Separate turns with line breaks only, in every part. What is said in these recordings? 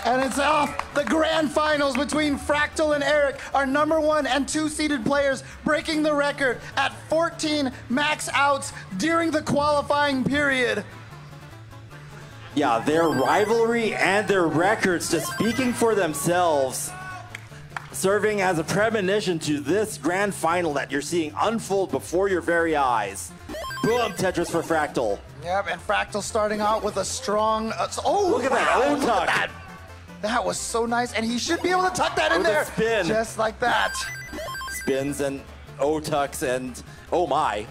And it's off. The grand finals between Fractal and Eric, our #1 and 2 seeded players, breaking the record at 14 max outs during the qualifying period.
Yeah, their rivalry and their records just speaking for themselves, serving as a premonition to this grand final that you're seeing unfold before your very eyes. Boom, Tetris for Fractal.
Yep, and Fractal starting out with a strong... oh,
look at that O-tuck.
That was so nice, and he should be able to tuck that in there.
Spin.
Just like that.
Spins and O-tucks and oh my.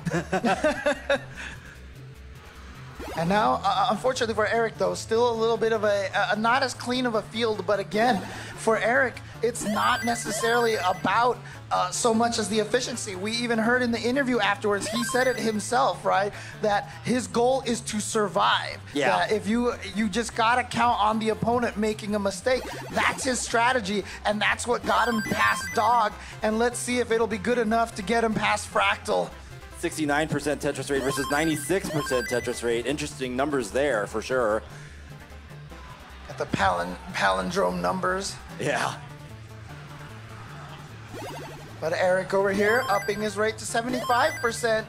And now, unfortunately for Eric, though, still a little bit of a not as clean of a field. But again, for Eric, it's not necessarily about so much as the efficiency. We even heard in the interview afterwards, he said it himself, right? That his goal is to survive.
Yeah.
That if you just gotta count on the opponent making a mistake. That's his strategy, and that's what got him past Dog. And let's see if it'll be good enough to get him past Fractal.
69% Tetris rate versus 96% Tetris rate. Interesting numbers there for sure.
At the palindrome numbers.
Yeah.
But Eric over here upping his rate to 75%.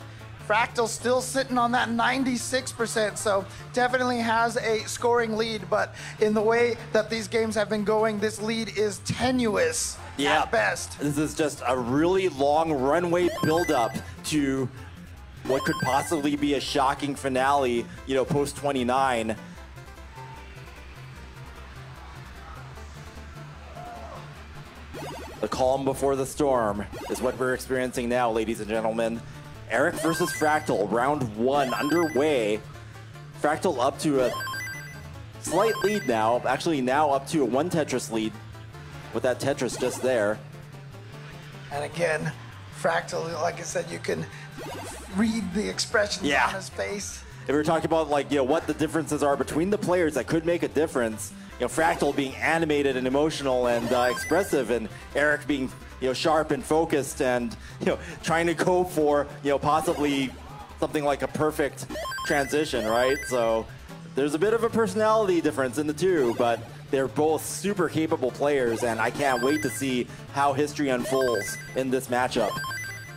Fractal still sitting on that 96%, so definitely has a scoring lead. But in the way that these games have been going, this lead is tenuous at best.
This is just a really long runway buildup to what could possibly be a shocking finale, you know, post 29. The calm before the storm is what we're experiencing now, ladies and gentlemen. Eric versus Fractal, round 1 underway. Fractal up to a slight lead now, actually now up to a 1 Tetris lead with that Tetris just there.
And again, Fractal, like I said, you can read the expressions on his face.
If we're talking about, like, you know, what the differences are between the players that could make a difference, you know, Fractal being animated and emotional and expressive, and Eric being, you know, sharp and focused and, you know, trying to go for, you know, possibly something like a perfect transition, right? So there's a bit of a personality difference in the two, but they're both super capable players, and I can't wait to see how history unfolds in this matchup.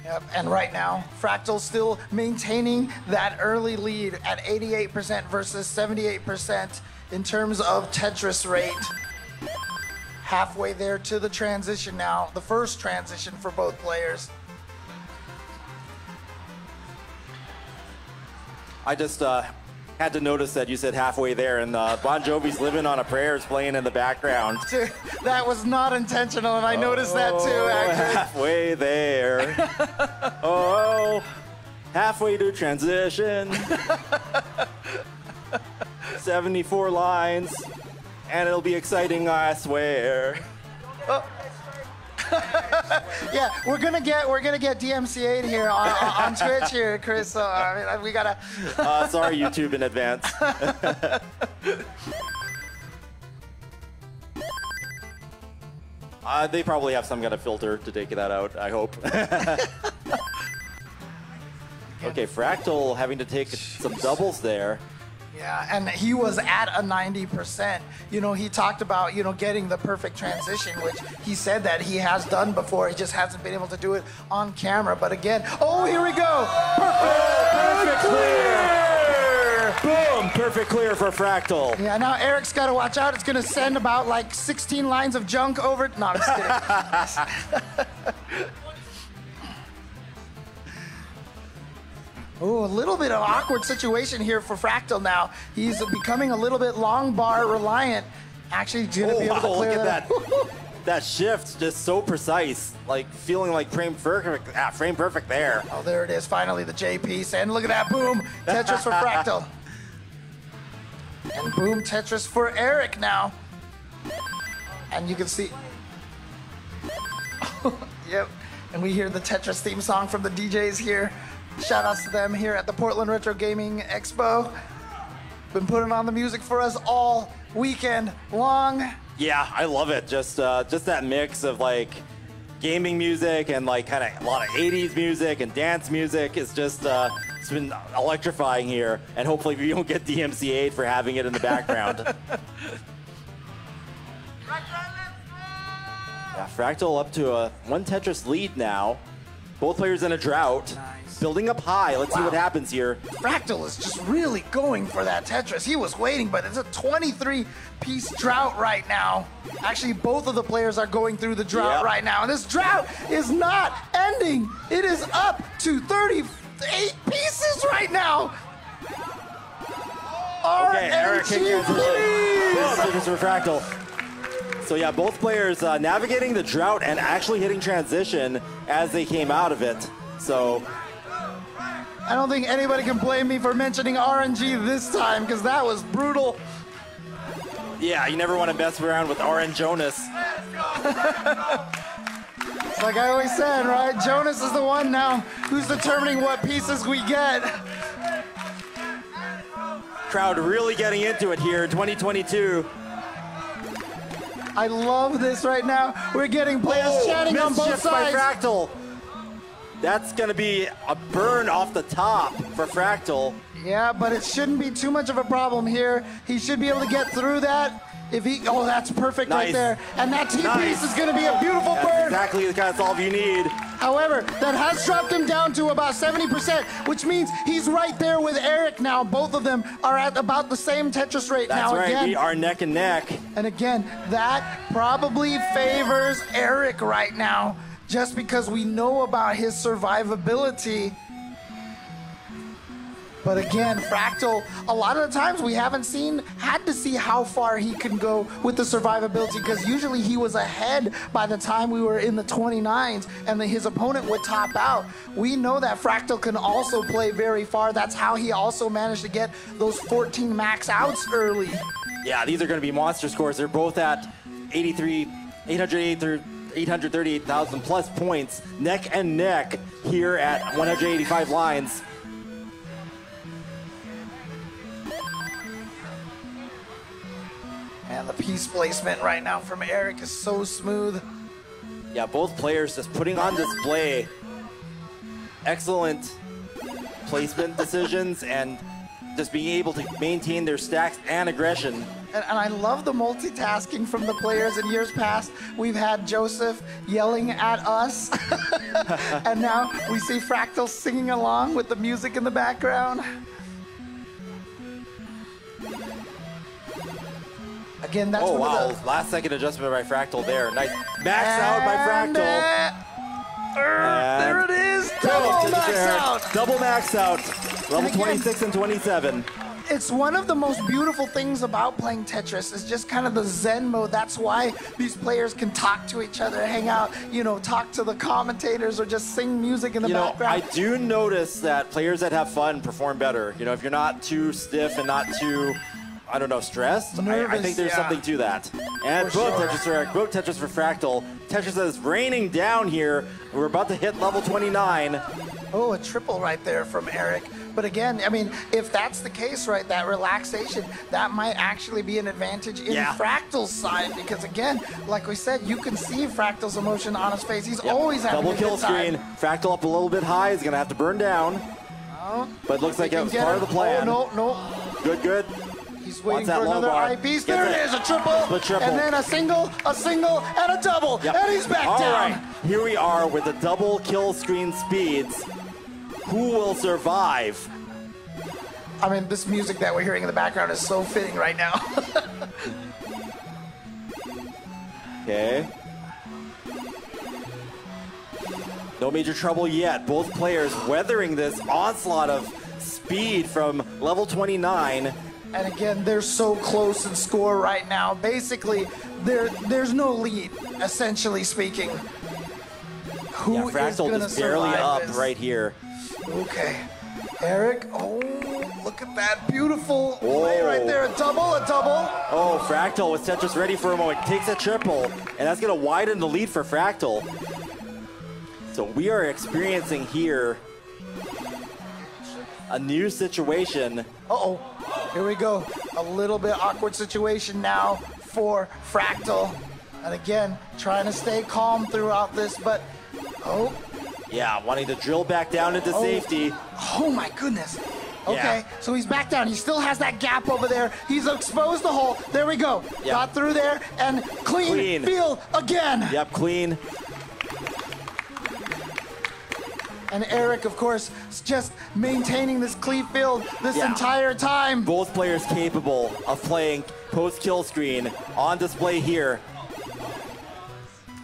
Yep, and right now, Fractal still maintaining that early lead at 88% versus 78% in terms of Tetris rate. Halfway there to the transition now, the first transition for both players.
I just had to notice that you said halfway there, and Bon Jovi's Living on a Prayer is playing in the background.
Dude, that was not intentional, and I noticed that too, actually.
Halfway there. Oh, halfway to transition. 74 lines, and it'll be exciting, I swear.
Oh. Yeah, we're gonna get DMCA'd here on Twitch here, Chris. So I mean, we gotta.
Sorry, YouTube in advance. They probably have some kind of filter to take that out, I hope. Okay, Fractal having to take some doubles there.
Yeah, and he was at a 90%. You know, he talked about, you know, getting the perfect transition, which he said that he has done before. He just hasn't been able to do it on camera. But again, oh, here we go.
Perfect clear. Boom, perfect clear for Fractal.
Yeah, now Eric's got to watch out. It's going to send about like 16 lines of junk over. No, I'm just kidding. Oh, a little bit of awkward situation here for Fractal now. He's becoming a little bit long bar reliant. Actually, going to be able to clear
that. That shift, just so precise. Like, feeling like frame perfect there.
Oh, there it is, finally the J piece. And look at that, boom, Tetris for Fractal. And boom, Tetris for Eric now. And you can see. Yep, and we hear the Tetris theme song from the DJs here. Shout outs to them here at the Portland Retro Gaming Expo. Been putting on the music for us all weekend long.
Yeah, I love it. Just that mix of like gaming music and like kind of a lot of 80s music and dance music is just it's been electrifying here. And hopefully we don't get DMCA'd for having it in the background. Fractal up to a 1 Tetris lead now. Both players in a drought.
Nice.
Building up high. Let's see what happens here.
Fractal is just really going for that Tetris. He was waiting, but it's a 23-piece drought right now. Actually, both of the players are going through the drought right now. And this drought is not ending. It is up to 38 pieces right now.
Okay, Eric
please.
Tetris for Fractal. So yeah, both players navigating the drought and actually hitting transition as they came out of it. So
I don't think anybody can blame me for mentioning RNG this time, because that was brutal.
Yeah, you never want to mess around with RN Jonas.
It's like I always said, right? Jonas is the one now who's determining what pieces we get.
Crowd really getting into it here in 2022.
I love this right now. We're getting players chanting on both sides.
By Fractal. That's going to be a burn off the top for Fractal.
Yeah, but it shouldn't be too much of a problem here. He should be able to get through that. If he, oh, that's perfect right there. And that T-piece is going to be a beautiful burn.
Exactly the kind of solve you need.
However, that has dropped him down to about 70%, which means he's right there with Eric now. Both of them are at about the same Tetris rate now.
That's right,
again,
we are neck and neck.
And again, that probably favors Eric right now, just because we know about his survivability. But again, Fractal, a lot of the times we haven't had to see how far he can go with the survivability, because usually he was ahead by the time we were in the 29s and his opponent would top out. We know that Fractal can also play very far. That's how he also managed to get those 14 max outs early.
Yeah, these are going to be monster scores. They're both at 838,000 plus points, neck and neck here at 185 lines.
And the piece placement right now from Eric is so smooth.
Yeah, both players just putting on display excellent placement decisions and just being able to maintain their stacks and aggression.
And I love the multitasking from the players. In years past, we've had Joseph yelling at us. And now we see Fractal singing along with the music in the background. Again, that's
last second adjustment by Fractal there. Nice max out by Fractal.
There it is, double max out.
Double max out, level 26 and 27.
It's one of the most beautiful things about playing Tetris is just kind of the Zen mode. That's why these players can talk to each other, hang out, you know, talk to the commentators or just sing music in the background.
I do notice that players that have fun perform better. You know, if you're not too stiff and not too, I don't know, stressed, I think there's something to that. And both Tetris for Fractal. Tetris is raining down here. We're about to hit level 29.
Oh, a triple right there from Eric. But again, I mean, if that's the case, right, that relaxation, that might actually be an advantage in Fractal's side. Because again, like we said, you can see Fractal's emotion on his face. He's always having
double
a
kill
good time.
screen. Fractal up a little bit high. He's going to have to burn down. But it looks like it was part of the plan.
Oh, no.
Good.
He's waiting for another eyepiece. There it is, a triple. And then a single, and a double. And he's back down.
All right, here we are with the double kill screen speeds. Who will survive?
I mean, this music that we're hearing in the background is so fitting right now.
Okay. No major trouble yet. Both players weathering this onslaught of speed from level 29.
And again, they're so close in score right now. Basically, there's no lead, essentially speaking. Who is
Fractal
gonna
just barely
survive
up
this?
right here.
Okay. Eric, look at that beautiful play right there. A double.
Oh, Fractal with Tetris ready for a moment. Takes a triple, and that's going to widen the lead for Fractal. So we are experiencing here a new situation.
Here we go. A little bit awkward situation now for Fractal. And again, trying to stay calm throughout this, but
yeah, wanting to drill back down into safety.
Oh my goodness. Okay, so he's back down. He still has that gap over there. He's exposed the hole. There we go.
Yep.
Got through there and clean field again.
Yep, clean.
And Eric, of course, is just maintaining this clean field this entire time.
Both players capable of playing post-kill screen on display here.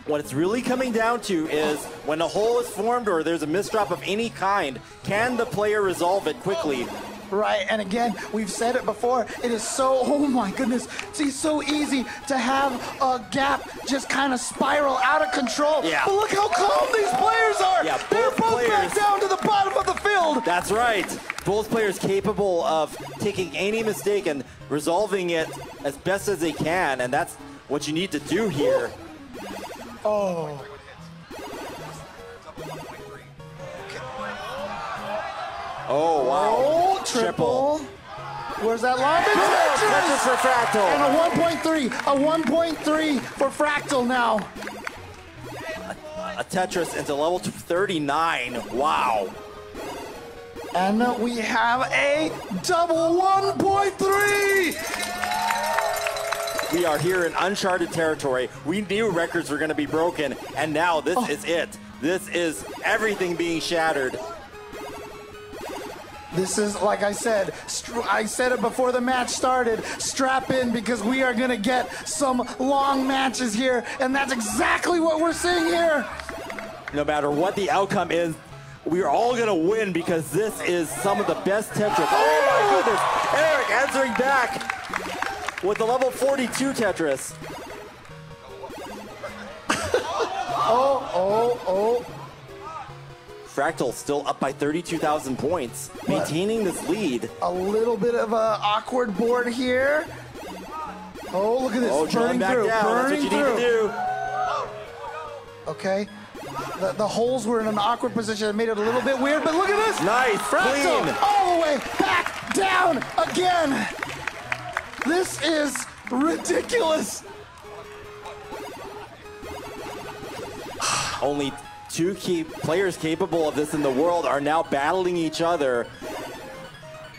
What it's really coming down to is when a hole is formed or there's a misdrop of any kind, can the player resolve it quickly?
Right, and again, we've said it before, it is so, oh my goodness, it's so easy to have a gap just kind of spiral out of control.
Yeah.
But look how calm these players are.
Yeah,
They're both
players
back down to the bottom of the field.
That's right. Both players capable of taking any mistake and resolving it as best as they can, and that's what you need to do here.
Oh.
Oh, wow.
Oh, triple. Where's that line?
Tetris for Fractal.
And a 1.3 for Fractal now.
A Tetris into level 39. Wow.
And we have a double 1.3.
We are here in uncharted territory. We knew records were going to be broken, and now this is it. This is everything being shattered.
This is, like I said it before the match started, strap in because we are going to get some long matches here, and that's exactly what we're seeing here.
No matter what the outcome is, we are all going to win because this is some of the best Tetris. Oh my goodness, Eric answering back with the level 42 Tetris.
Oh.
Fractal still up by 32,000 points, maintaining this lead.
A little bit of an awkward board here. Oh, look at this.
Oh,
burning
back
through.
down.
Burning
That's what you
through.
need to do.
Okay. The holes were in an awkward position. It made it a little bit weird, but look at this.
Nice.
Fractal
Clean.
all the way back down again. This is ridiculous.
Only two key players capable of this in the world are now battling each other.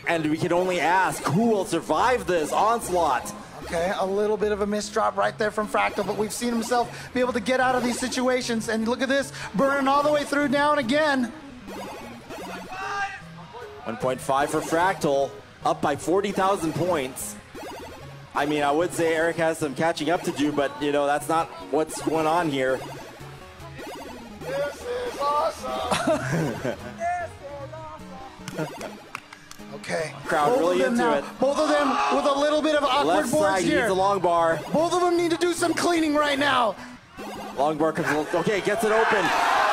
And we can only ask who will survive this onslaught.
Okay, a little bit of a misdrop right there from Fractal, but we've seen himself be able to get out of these situations. And look at this, burning all the way through down again.
1.5 for Fractal, up by 40,000 points. I mean, I would say Eric has some catching up to do, but, you know, that's not what's going on here.
This is awesome. Okay.
Crowd really into it.
Both of them with a little bit of awkward
Left
boards
side
here.
needs a long bar.
Both of them need to do some cleaning right now.
Long bar comes, okay, gets it open.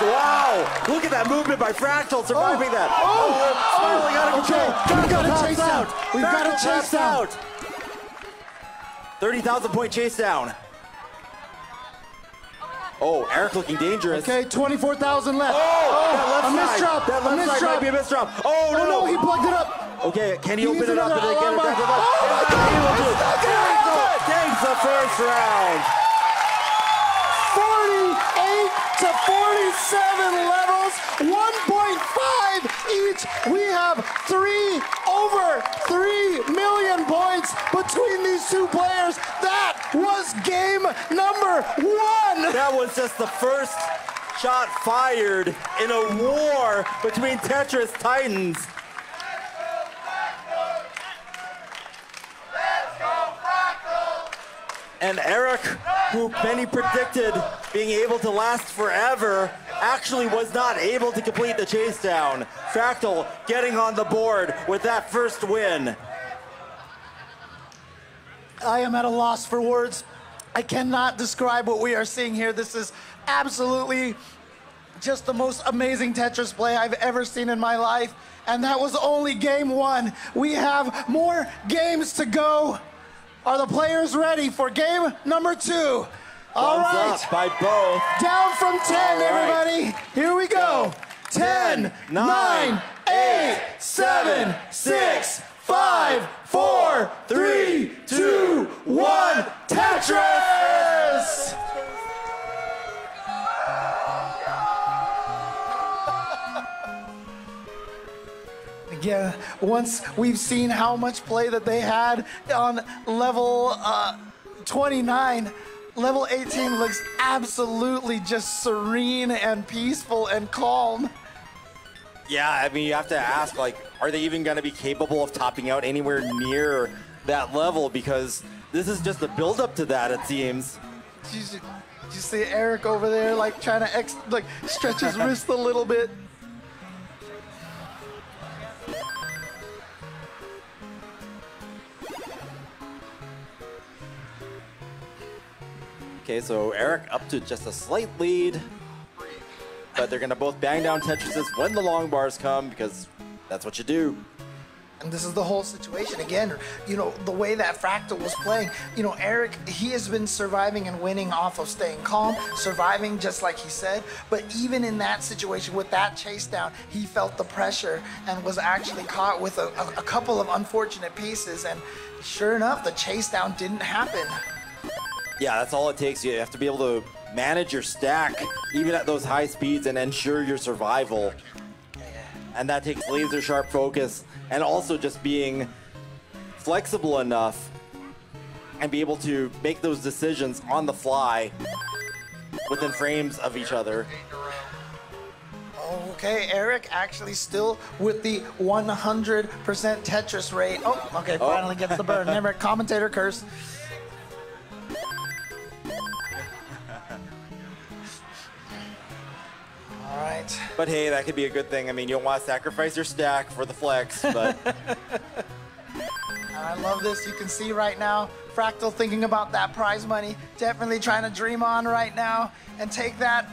Wow, look at that movement by Fractal surviving that. Spiraling out of control.
We've got to chase out. We've got to chase out.
30,000 point chase down. Oh, Eric looking dangerous.
Okay, 24,000 left.
That left
a misdrop.
That left side might be a misdrop. Oh,
Oh
no.
no, he plugged it up.
Okay, can he open
needs
it up and
another
then get it
alarm
back to
bar.
the
Oh my God, it's not gonna happen.
Takes the first round.
48 to 47 levels, 1.5 each. We have over 3 million points between these two players. That was game number 1.
That was just the first shot fired in a war between Tetris Titans. And Eric, who many predicted being able to last forever, actually was not able to complete the chase down. Fractal getting on the board with that first win.
I am at a loss for words. I cannot describe what we are seeing here. This is absolutely just the most amazing Tetris play I've ever seen in my life. And that was only game 1. We have more games to go. Are the players ready for game number 2? All right.
Thumbs up by both.
Down from 10, everybody. Here we go. 10, 9, 8, 7, 6, 5, 4, 3, 2, 1. Tetris! Again, once we've seen how much play that they had on level 29, level 18 looks absolutely just serene and peaceful and calm.
Yeah, I mean, you have to ask, like, are they even going to be capable of topping out anywhere near that level? Because this is just a build-up to that, it seems.
Did you see Eric over there, like, trying to stretch his wrist a little bit?
Okay, so Eric up to just a slight lead. But they're going to both bang down Tetrises when the long bars come, because that's what you do.
And this is the whole situation. Again, you know, the way that Fractal was playing, you know, Eric, he has been surviving and winning off of staying calm, surviving just like he said. But even in that situation, with that chase down, he felt the pressure and was actually caught with a couple of unfortunate pieces. And sure enough, the chase down didn't happen.
Yeah, that's all it takes. You have to be able to manage your stack, even at those high speeds, and ensure your survival. And that takes laser sharp focus, and also just being flexible enough and be able to make those decisions on the fly within frames of each other.
Okay, Eric actually still with the 100% Tetris rate. Oh, okay, finally gets the burn. Remember, commentator curse. All right.
But hey, that could be a good thing. I mean, you don't want to sacrifice your stack for the flex, but...
I love this. You can see right now, Fractal thinking about that prize money. Definitely trying to dream on right now and take that.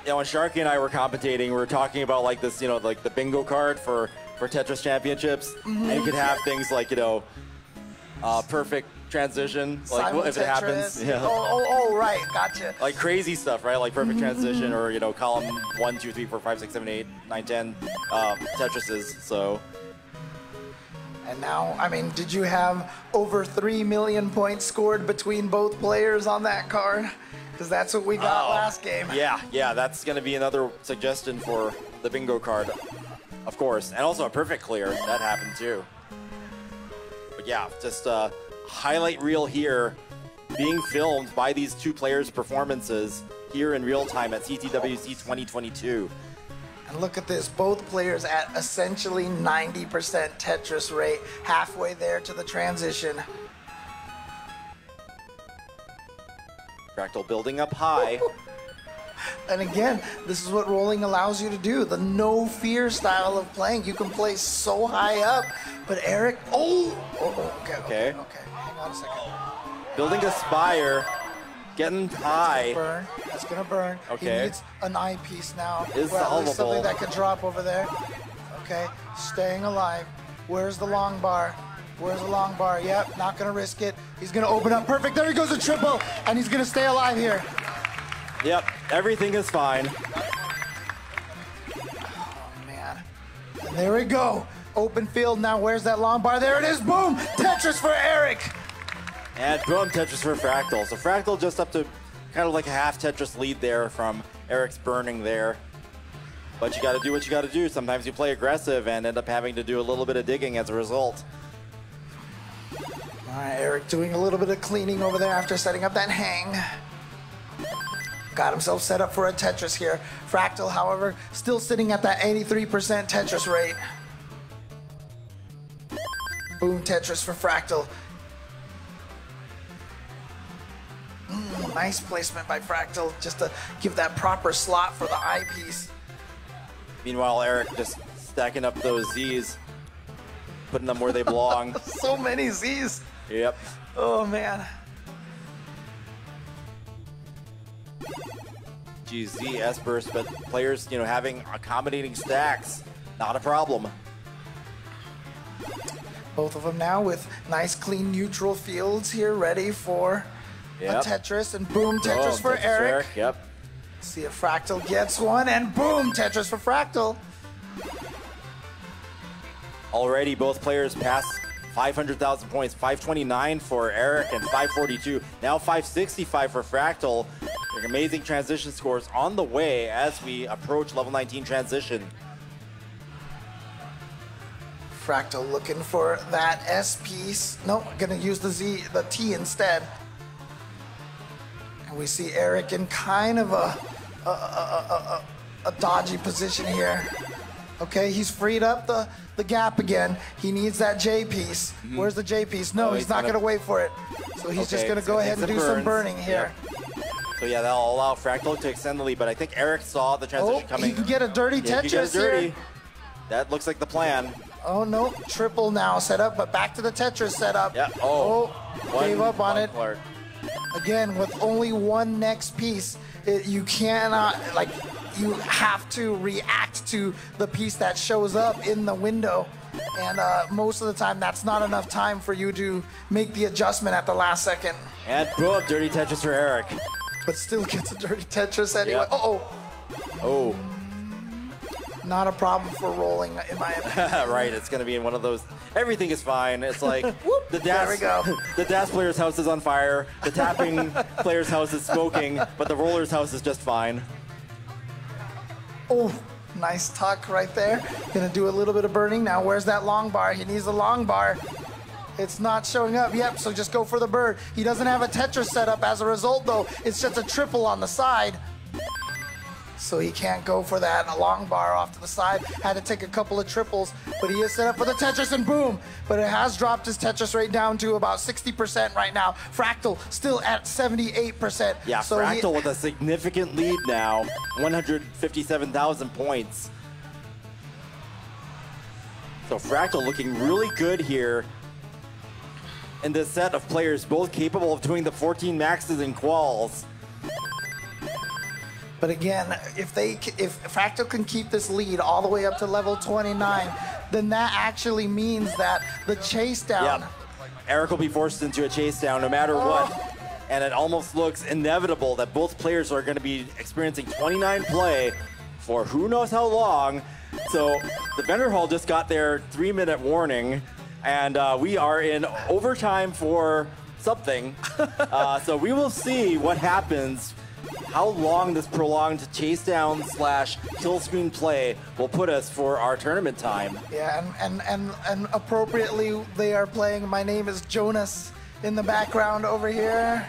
Yeah, when Sharky and I were commentating, we were talking about like this, you know, like the bingo card for Tetris Championships. And you could have things like, you know, perfect transition, like
Simon
if it happens.
Yeah. Oh, right, gotcha.
Like crazy stuff, right? Like perfect transition, or you know, column 1, 2, 3, 4, 5, 6, 7, 8, 9, 10 Tetrises. So.
And now, I mean, did you have over 3 million points scored between both players on that card? Because that's what we got last game.
Yeah, that's going to be another suggestion for the bingo card, of course, and also a perfect clear. That happened too. But yeah, just highlight reel here being filmed by these two players' performances here in real time at CTWC 2022.
And look at this, both players at essentially 90% Tetris rate, halfway there to the transition.
Fractal building up high.
And again, this is what rolling allows you to do, the no fear style of playing. You can play so high up, but Eric, okay. Hang on a second.
Building a spire, getting high.
That's gonna burn.
Okay.
He needs an eyepiece now.
Is
or at least
solvable.
something that could drop over there. Okay, staying alive. Where's the long bar? Where's the long bar? Yep, not gonna risk it. He's gonna open up. Perfect, there he goes, a triple, and he's gonna stay alive here.
Yep, everything is fine.
Oh, man. And there we go. Open field now. Where's that long bar? There it is. Boom! Tetris for Eric.
And boom, Tetris for Fractal. So Fractal just up to kind of like a half Tetris lead there from Eric's burning there. But you got to do what you got to do. Sometimes you play aggressive and end up having to do a little bit of digging as a result.
All right, Eric doing a little bit of cleaning over there after setting up that hang. Got himself set up for a Tetris here. Fractal, however, still sitting at that 83% Tetris rate. Boom, Tetris for Fractal. Nice placement by Fractal, just to give that proper slot for the eyepiece.
Meanwhile, Eric just stacking up those Zs, putting them where they belong.
So many Zs.
Yep.
Oh, man.
GZ, S-burst, but players, you know, having accommodating stacks, not a problem.
Both of them now with nice, clean, neutral fields here, ready for a Tetris. And boom, Tetris for Eric.
Yep.
See if Fractal gets one, and boom, Tetris for Fractal.
Already, both players passed 500,000 points. 529 for Eric and 542. Now 565 for Fractal. Amazing transition scores on the way as we approach level 19 transition.
Fractal looking for that S piece. Nope, gonna use the T instead. And we see Eric in kind of a dodgy position here. Okay, he's freed up the gap again. He needs that J piece. Where's the J piece? No, he's not gonna wait for it. So he's just gonna go ahead and do some burning here.
So yeah, that'll allow Fractal to extend the lead, but I think Eric saw the transition coming.
He can get a dirty Tetris here.
That looks like the plan.
Oh no, triple now set up, but back to the Tetris setup.
Yeah.
Gave up on it. Again, with only one next piece, you cannot, like, you have to react to the piece that shows up in the window. And most of the time, that's not enough time for you to make the adjustment at the last second.
And boom, dirty Tetris for Eric.
But still gets a dirty Tetris anyway.
Yep. Oh.
Not a problem for rolling, in my opinion.
Right, it's going to be in one of those. Everything is fine. It's like whoop, the DAS player's house is on fire. The tapping player's house is smoking, but the roller's house is just fine.
Oh, nice tuck right there. Gonna do a little bit of burning now. Where's that long bar? He needs the long bar. It's not showing up. Yep, so just go for the bird. He doesn't have a Tetris setup as a result, though. It's just a triple on the side. So he can't go for that long bar off to the side. Had to take a couple of triples, but he is set up for the Tetris and boom. But it has dropped his Tetris rate down to about 60% right now. Fractal still at 78%.
Yeah, so Fractal with a significant lead now, 157,000 points. So Fractal looking really good here in this set of players, both capable of doing the 14 maxes and quals.
But again, if Fractal can keep this lead all the way up to level 29, then that actually means that the chase down.
Yep. Eric will be forced into a chase down no matter what. And it almost looks inevitable that both players are going to be experiencing 29 play for who knows how long. So the vendor hall just got their 3-minute warning, and we are in overtime for something. So we will see what happens, how long this prolonged chase down / kill screen play will put us for our tournament time.
Yeah, and appropriately they are playing My Name is Jonas in the background over here.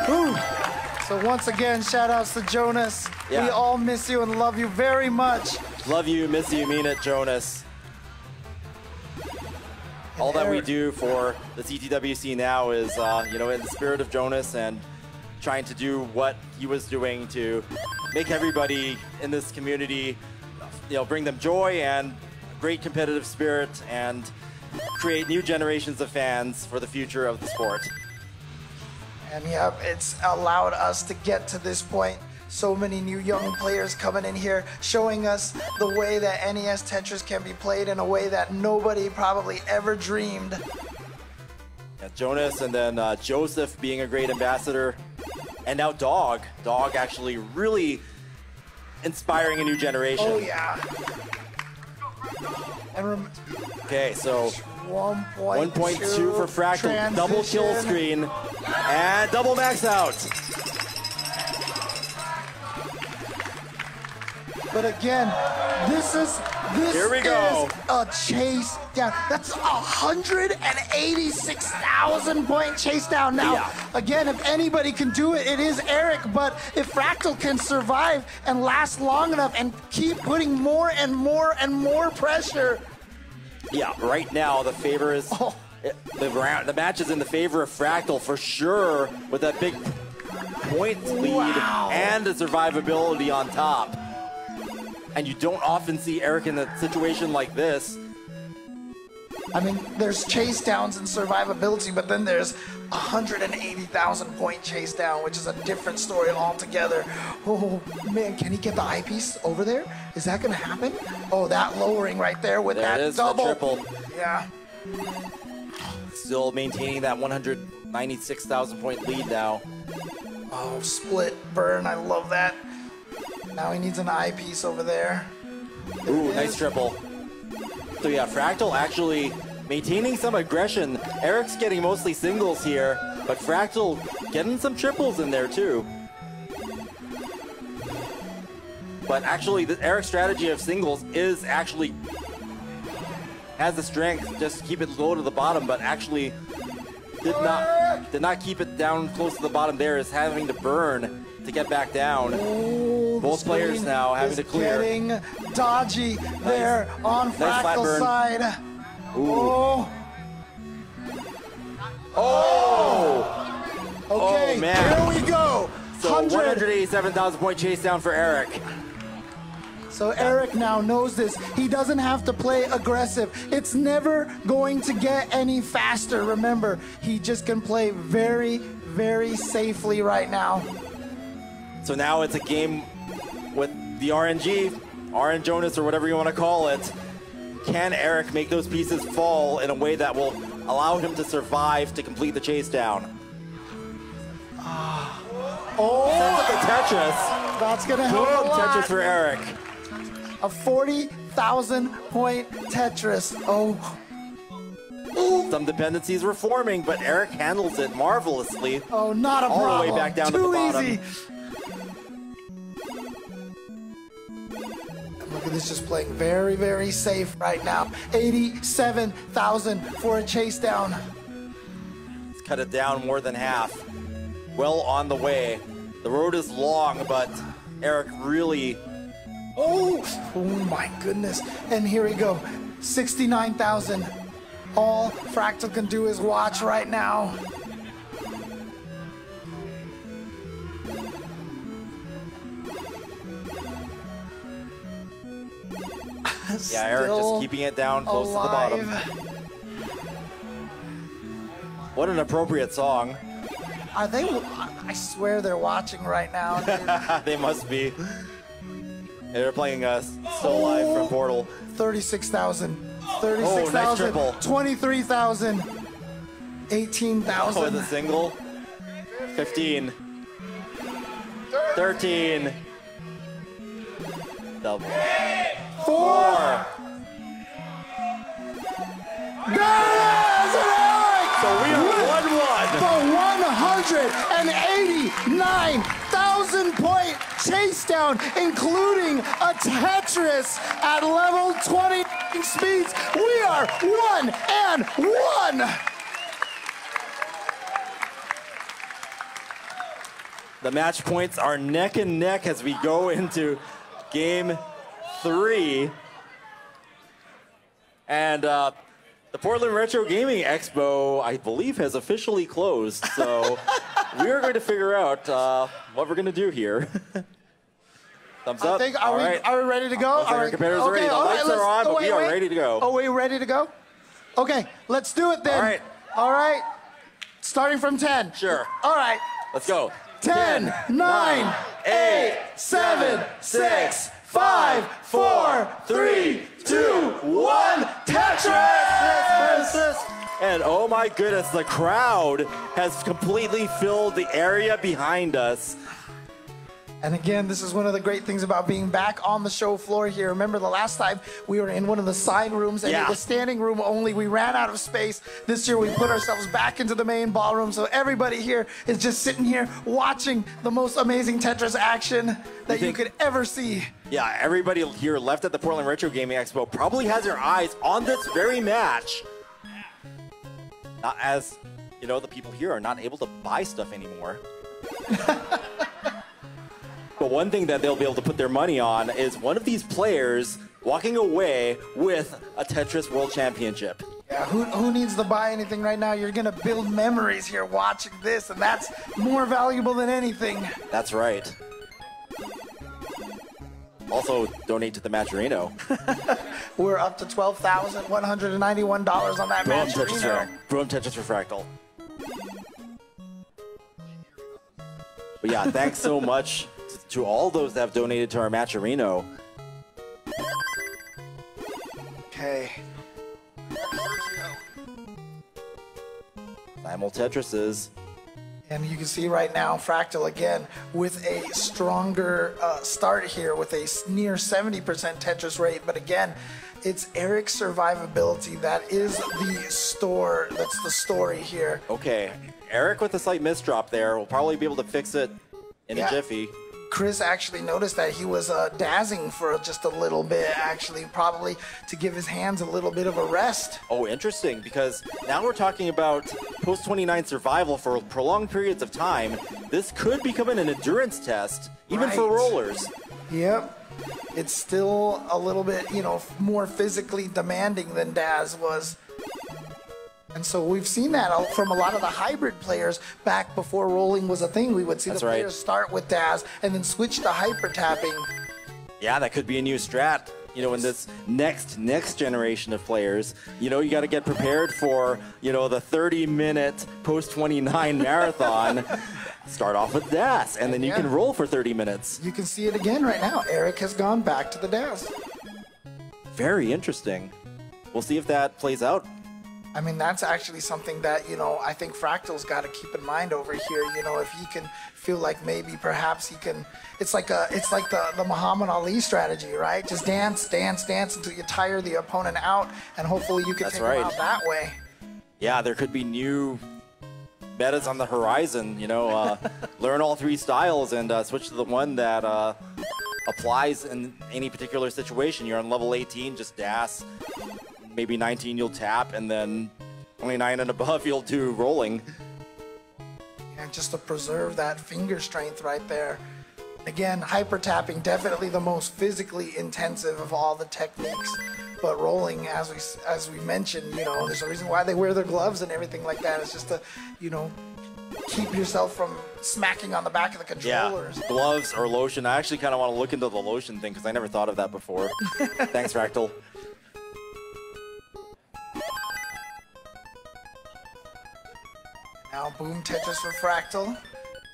Whew. So once again, shout outs to Jonas. Yeah. We all miss you and love you very much.
Love you, miss you, mean it, Jonas. All that we do for the CTWC now is, you know, in the spirit of Jonas and trying to do what he was doing to make everybody in this community, you know, bring them joy and great competitive spirit and create new generations of fans for the future of the sport.
And yeah, it's allowed us to get to this point. So many new young players coming in here, showing us the way that NES Tetris can be played in a way that nobody probably ever dreamed.
Yeah, Jonas and then Joseph being a great ambassador. And now Dog. Dog actually really inspiring a new generation.
Oh, yeah. And
okay, so
1.2
for Fractal. Transition. Double kill screen. And double max out.
But again, this is a chase down. That's 186,000 point chase down. Now, again, if anybody can do it, it is Eric. But if Fractal can survive and last long enough and keep putting more and more and more pressure.
Yeah, right now the favor is the match is in the favor of Fractal for sure, with that big point lead and the survivability on top. And you don't often see Eric in a situation like this.
I mean, there's chase downs and survivability, but then there's 180,000 point chase down, which is a different story altogether. Oh man, can he get the eyepiece over there? Is that gonna happen? Oh, that lowering right there with that double.
The triple.
Yeah.
Still maintaining that 196,000 point lead now.
Oh, split burn, I love that. Now he needs an eyepiece over there.
Ooh, nice triple. So yeah, Fractal actually maintaining some aggression. Eric's getting mostly singles here, but Fractal getting some triples in there too. But actually, Eric's strategy of singles is actually has the strength just to keep it low to the bottom, but actually did not keep it down close to the bottom there, is having to burn to get back down.
Ooh,
both players now having to clear.
Getting dodgy there on Fractal's side.
Ooh. Oh!
Okay,
oh, man.
Here we go.
So 187,000 point chase down for Eric.
So Eric now knows this. He doesn't have to play aggressive. It's never going to get any faster. Remember, he just can play very, very safely right now.
So now it's a game with the RNG, RN Jonas or whatever you want to call it. Can Eric make those pieces fall in a way that will allow him to survive to complete the chase down?
Oh,
the Tetris.
That's going to help a lot.
Tetris for Eric.
A 40,000 point Tetris. Oh.
Ooh. Some dependencies were forming, but Eric handles it marvelously.
Oh, not a problem.
All the way back down to the bottom.
Too easy. Look at this, just playing very, very safe right now. 87,000 for a chase down.
Let's cut it down more than half. Well on the way. The road is long, but Eric really...
Oh my goodness. And here we go. 69,000. All Fractal can do is watch right now.
Yeah, Eric just keeping it down close to the bottom. What an appropriate song.
Are they? I swear they're watching right now.
They must be. They're playing Still Alive from Portal.
36,000. 36,000.
Nice triple.
23,000. 18,000.
Oh, the single. 15. 13. Double.
4.
So we are 1-1.
The 189,000 point chase down, including a Tetris at level 20 speeds. We are 1-1.
The match points are neck and neck as we go into game 3. And the Portland Retro Gaming Expo, I believe, has officially closed. So we are going to figure out what we're going to do here. Thumbs up.
Are we ready to go?
Our competitors are ready. The lights are on, but we are ready to go.
Oh, we ready to go? Okay, let's do it then.
All right.
All right. Starting from 10.
Sure.
All right.
Let's go.
10, 9, 8, 7, 6, 5, 4, 3, 2, 1, Tetris!
And oh my goodness, the crowd has completely filled the area behind us.
And again, this is one of the great things about being back on the show floor here. Remember the last time we were in one of the side rooms and it was standing room only. We ran out of space. This year we put ourselves back into the main ballroom. So everybody here is just sitting here watching the most amazing Tetris action that you could ever see.
Yeah, everybody here left at the Portland Retro Gaming Expo probably has their eyes on this very match. Not as, you know, the people here are not able to buy stuff anymore. But one thing that they'll be able to put their money on is one of these players walking away with a Tetris World Championship.
Yeah, who needs to buy anything right now? You're going to build memories here watching this, and that's more valuable than anything.
That's right. Also, donate to the Matcherino.
We're up to $12,191 on that Matcherino.
Boom Tetris for Fractal. But yeah, thanks so much to all those that have donated to our Matcherino.
Okay.
Simul Tetrises.
And you can see right now, Fractal again with a stronger start here with a near 70% Tetris rate. But again, it's Eric's survivability. That is that's the story here.
Okay, Eric with a slight misdrop there. We'll probably be able to fix it in a jiffy.
Chris actually noticed that he was dazzing for just a little bit, actually, probably to give his hands a little bit of a rest.
Oh, interesting, because now we're talking about post-29 survival for prolonged periods of time. This could become an endurance test, even for rollers.
Yep. It's still a little bit, you know, more physically demanding than Daz was. And so we've seen that from a lot of the hybrid players back before rolling was a thing. We would see the players start with Daz and then switch to hyper tapping. Yeah,
that could be a new strat. You know, in this next generation of players, you know, you got to get prepared for, you know, the 30-minute post-29 marathon. Start off with Daz, and then you can roll for 30 minutes.
You can see it again right now. Eric has gone back to the Daz.
Very interesting. We'll see if that plays out.
I mean, that's actually something that, you know, I think Fractal's got to keep in mind over here. You know, if he can feel like maybe perhaps he can, it's like the Muhammad Ali strategy, right? Just dance, dance, dance until you tire the opponent out, and hopefully you can take him out that way.
Yeah, there could be new metas on the horizon, you know, learn all three styles and switch to the one that applies in any particular situation. You're on level 18, just dash. Maybe 19 you'll tap, and then 29 and above you'll do rolling.
And just to preserve that finger strength right there. Again, hyper tapping, definitely the most physically intensive of all the techniques. But rolling, as we mentioned, you know, there's a reason why they wear their gloves and everything like that. It's just to, you know, keep yourself from smacking on the back of the controllers.
Yeah, gloves or lotion. I actually kind of want to look into the lotion thing because I never thought of that before. Thanks, Fractal.
Now, boom, Tetris for Fractal.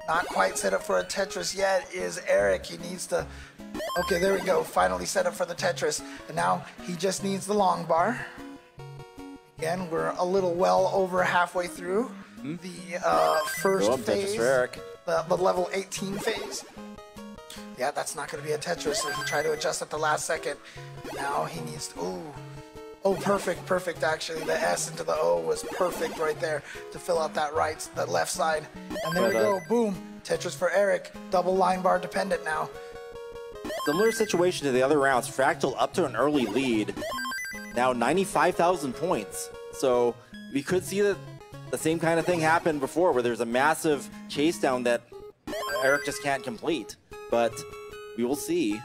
Not quite set up for a Tetris yet is Eric. He needs to... Okay, there we go. Finally set up for the Tetris. And now he just needs the long bar. Again, we're a little well over halfway through the first phase. The level 18 phase. Yeah, that's not going to be a Tetris, so he tried to adjust at the last second. Now he needs to... Ooh. Oh, perfect, perfect, actually. The S into the O was perfect right there to fill out that left side. And there we go, boom. Tetris for Eric. Double line bar dependent now.
Similar situation to the other rounds. Fractal up to an early lead. Now 95,000 points. So we could see that the same kind of thing happened before where there's a massive chase down that Eric just can't complete. But we will see.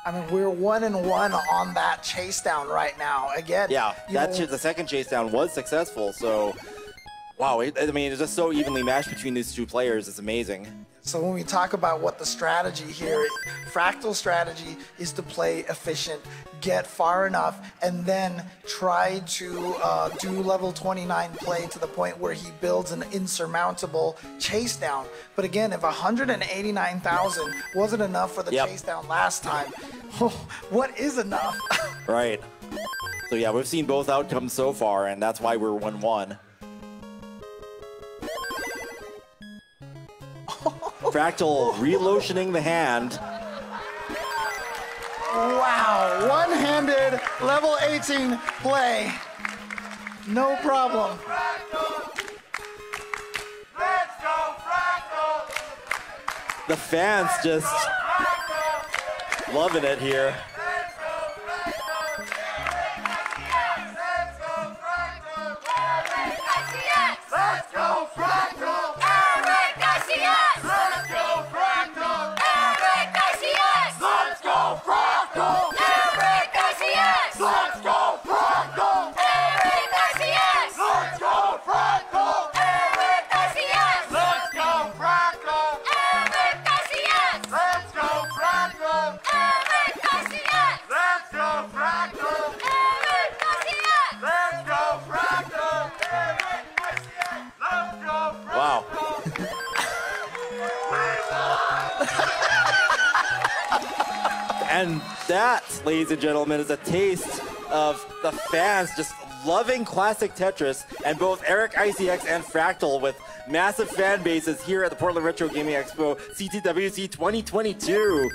I mean, we're 1-1 on that chase down right now. Again,
yeah, the second chase down was successful. So, wow, I mean, it's just so evenly matched between these two players. It's amazing.
So when we talk about what the strategy here, Fractal's strategy is to play efficient, get far enough, and then try to do level 29 play to the point where he builds an insurmountable chase down. But again, if 189,000 wasn't enough for the chase down last time, what is enough?
Right. So yeah, we've seen both outcomes so far, and that's why we're 1-1. Fractal relotioning the hand.
Wow, one-handed level 18 play. No problem.
Let's go, Fractal!
The fans just loving it here.
Let's go, Fractal!
Wow. And that, ladies and gentlemen, is a taste of the fans just loving classic Tetris, and both EricICX and Fractal with massive fan bases here at the Portland Retro Gaming Expo CTWC 2022.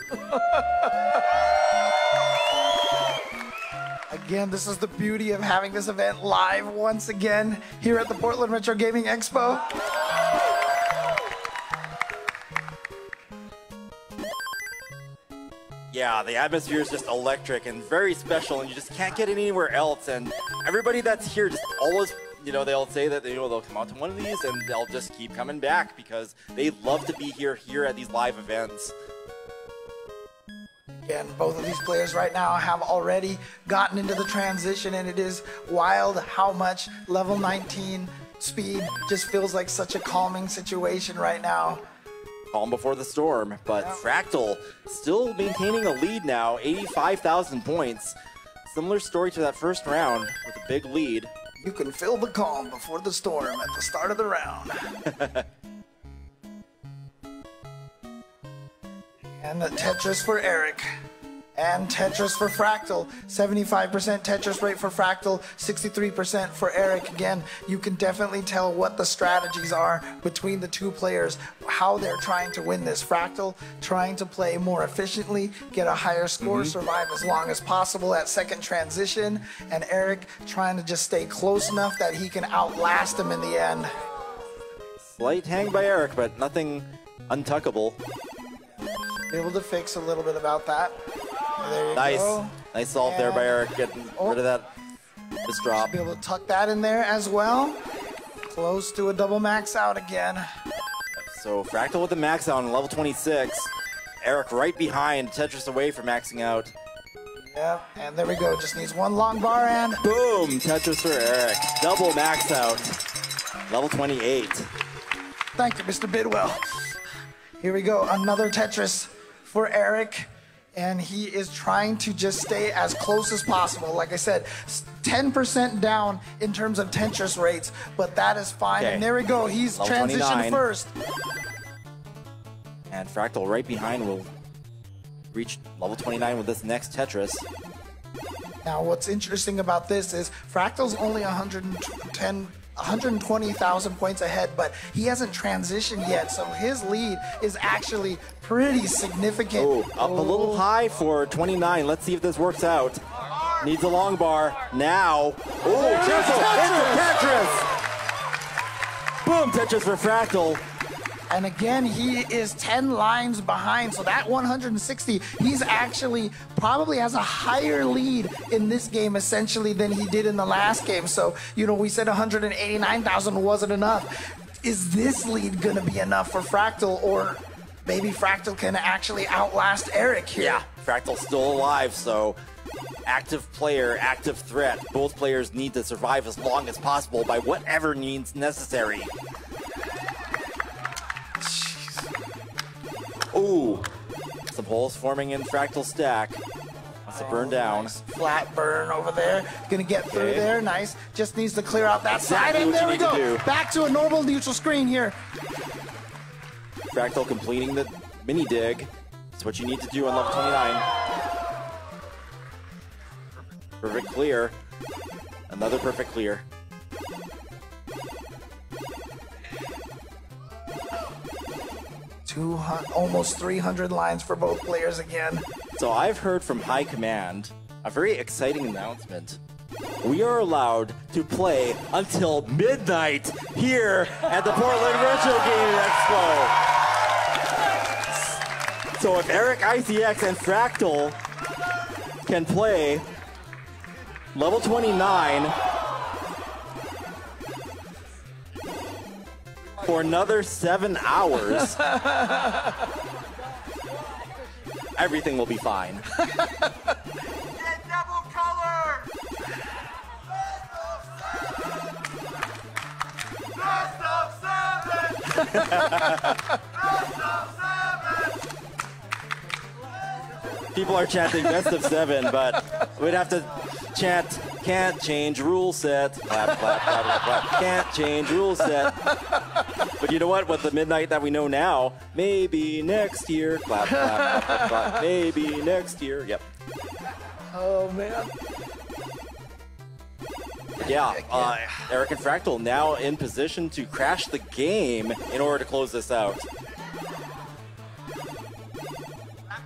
Again, this is the beauty of having this event live once again here at the Portland Retro Gaming Expo.
Yeah, the atmosphere is just electric and very special, and you just can't get it anywhere else. And everybody that's here just always, you know, they'll say that they'll come out to one of these and they'll just keep coming back because they love to be here at these live events.
Again, both of these players right now have already gotten into the transition, and it is wild how much level 19 speed just feels like such a calming situation right now.
Calm before the storm, but Fractal still maintaining a lead now, 85,000 points. Similar story to that first round with a big lead.
You can feel the calm before the storm at the start of the round. And the Tetris for Eric. And Tetris for Fractal. 75% Tetris rate for Fractal, 63% for Eric. Again, you can definitely tell what the strategies are between the two players, how they're trying to win this. Fractal trying to play more efficiently, get a higher score, survive as long as possible at second transition, and Eric trying to just stay close enough that he can outlast him in the end.
Slight hang by Eric, but nothing untuckable.
Able to fix a little bit about that. There you go.
Nice solve there by Eric, getting rid of that drop.
Be able to tuck that in there as well. Close to a double max out again.
So Fractal with the max out on level 26. Eric right behind, Tetris away from maxing out.
Yep, and there we go. Just needs one long bar and
boom! Tetris for Eric. Double max out. Level 28.
Thank you, Mr. Bidwell. Here we go. Another Tetris for Eric. And he is trying to just stay as close as possible. Like I said, 10% down in terms of Tetris rates, but that is fine. Okay. And there we go. He's level transitioned 29. First.
And Fractal right behind will reach level 29 with this next Tetris.
Now, what's interesting about this is Fractal's only 120,000 points ahead, but he hasn't transitioned yet, so his lead is actually pretty significant.
Oh, up a little high for 29. Let's see if this works out. Needs a long bar now. Oh, Tetris! Boom, Tetris for Fractal.
And again, he is 10 lines behind, so that 160, he's actually probably has a higher lead in this game essentially than he did in the last game. So, you know, we said 189,000 wasn't enough. Is this lead gonna be enough for Fractal, or maybe Fractal can actually outlast Eric here?
Yeah, Fractal's still alive, so active player, active threat. Both players need to survive as long as possible by whatever means necessary. Ooh, some holes forming in Fractal stack. Wants to burn down.
Nice flat burn over there. Gonna get through there. Nice. Just needs to clear out that side. And there we go. Back to a normal neutral screen here.
Fractal completing the mini dig. That's what you need to do on level 29. Perfect clear. Another perfect clear.
Almost 300 lines for both players again.
So I've heard from High Command a very exciting announcement. We are allowed to play until midnight here at the Portland Retro Gaming Expo. So if EricICX and Fractal can play level 29 for another 7 hours, everything will be fine.
Get double color! Best of 7! Best of 7!
People are chanting best of 7, but we'd have to chant can't change rule set. Clap, clap, clap, clap, clap. Can't change rule set. But you know what? With the midnight that we know now, maybe next year. Clap, clap, clap, clap, clap. Maybe next year. Yep.
Oh, man.
Yeah, Eric and Fractal now in position to crash the game in order to close this out.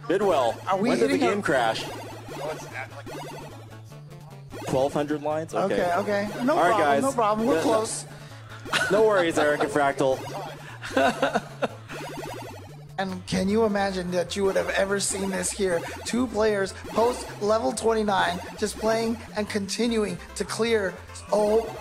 Bidwell, when did the game crash? 1,200 lines? Okay.
Okay. No
All right,
problem,
guys.
no problem. We're close.
No worries, Eric and Fractal.
And can you imagine that you would have ever seen this here? Two players post level 29, just playing and continuing to clear. Oh.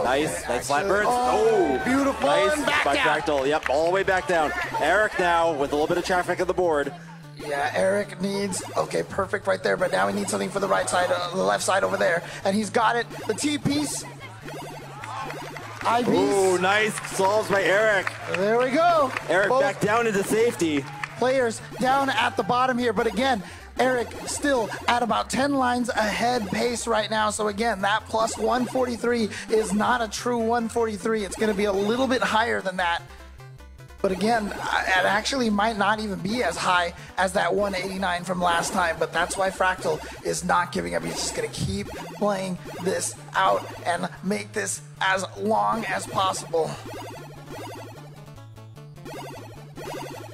Nice flat burns. Oh,
beautiful.
Nice
And back
by
down.
Fractal. Yep, all the way back down. Eric now with a little bit of traffic on the board.
Yeah, Eric needs, okay, perfect right there, but now he needs something for the right side, the left side over there, and he's got it. The T-piece. I-piece.
Oh, nice solves by Eric.
There we go.
Eric
Both
back down into safety.
players down at the bottom here, but again, Eric still at about 10 lines ahead pace right now. So again, that plus 143 is not a true 143. It's going to be a little bit higher than that. But again, it actually might not even be as high as that 189 from last time. But that's why Fractal is not giving up. He's just going to keep playing this out and make this as long as possible.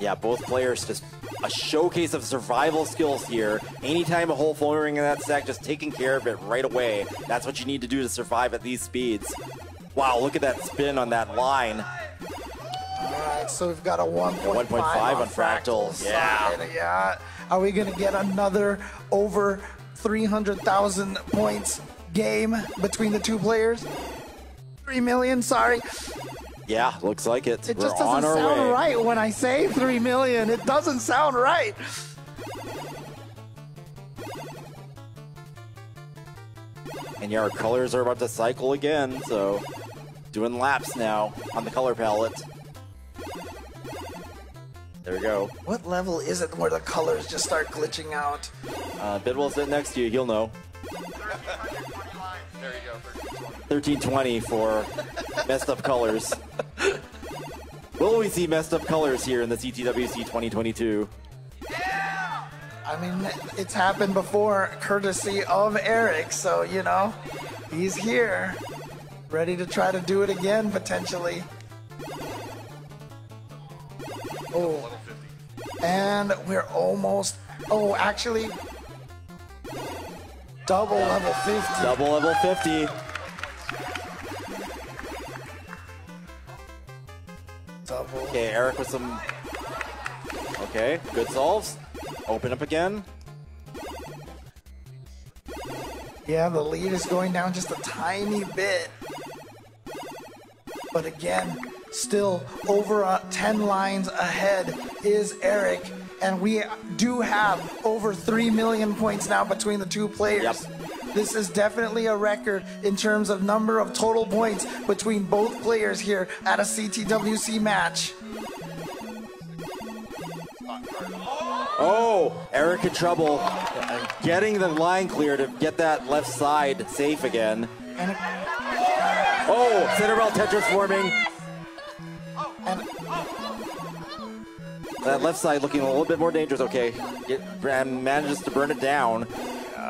Yeah, both players just a showcase of survival skills here. Anytime a hole forming in that stack, just taking care of it right away. That's what you need to do to survive at these speeds. Wow, look at that spin on that line.
All right, so we've got a 1.5
on Fractal. Yeah.
Yeah. Are we going to get another over 300,000 points game between the two players? 3 million, sorry.
Yeah, looks like it.
It
We're
just
on
doesn't
our
sound
way.
right when I say 3 million. It doesn't sound right.
And yeah, our colors are about to cycle again, so doing laps now on the color palette. There we go.
What level is it where the colors just start glitching out?
Bidwell's sitting next to you, he'll know.
There you go.
1320 for messed up colors. Will we see messed up colors here in the CTWC 2022?
I mean, it's happened before, courtesy of Eric, so, you know, he's here, ready to try to do it again, potentially. Oh, and we're almost, oh, actually, double level 50.
Double level 50.
Double.
Okay, Eric with some... Okay, good solves. Open up again.
Yeah, the lead is going down just a tiny bit. But again, still over 10 lines ahead is Eric. And we do have over 3 million points now between the two players.
Yep.
This is definitely a record in terms of number of total points between both players here at a CTWC match.
Oh, Eric in trouble. Getting the line clear to get that left side safe again.
And,
Oh, center belt Tetris forming.
and
That left side looking a little bit more dangerous. Okay, Bram manages to burn it down.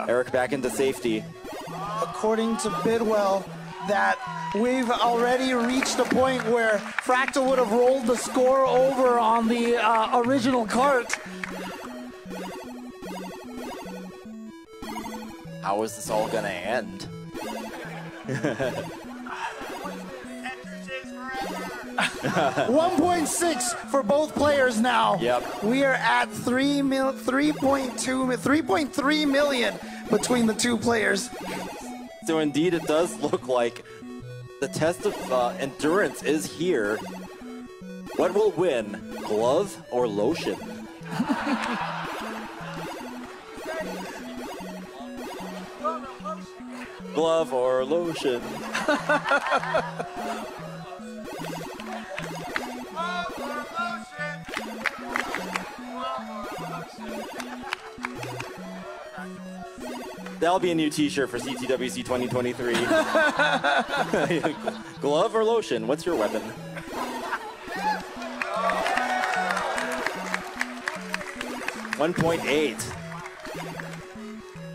Eric back into safety.
according to Bidwell, that we've already reached a point where Fractal would have rolled the score over on the original cart.
How is this all gonna end?
Tetris is forever.
1.6 for both players now.
Yep.
We are at 3.3 million between the two players.
So indeed, it does look like the test of endurance is here. What will win, glove or lotion? Glove or lotion? That'll be a new t-shirt for CTWC 2023. Glove or lotion? What's your weapon? .8.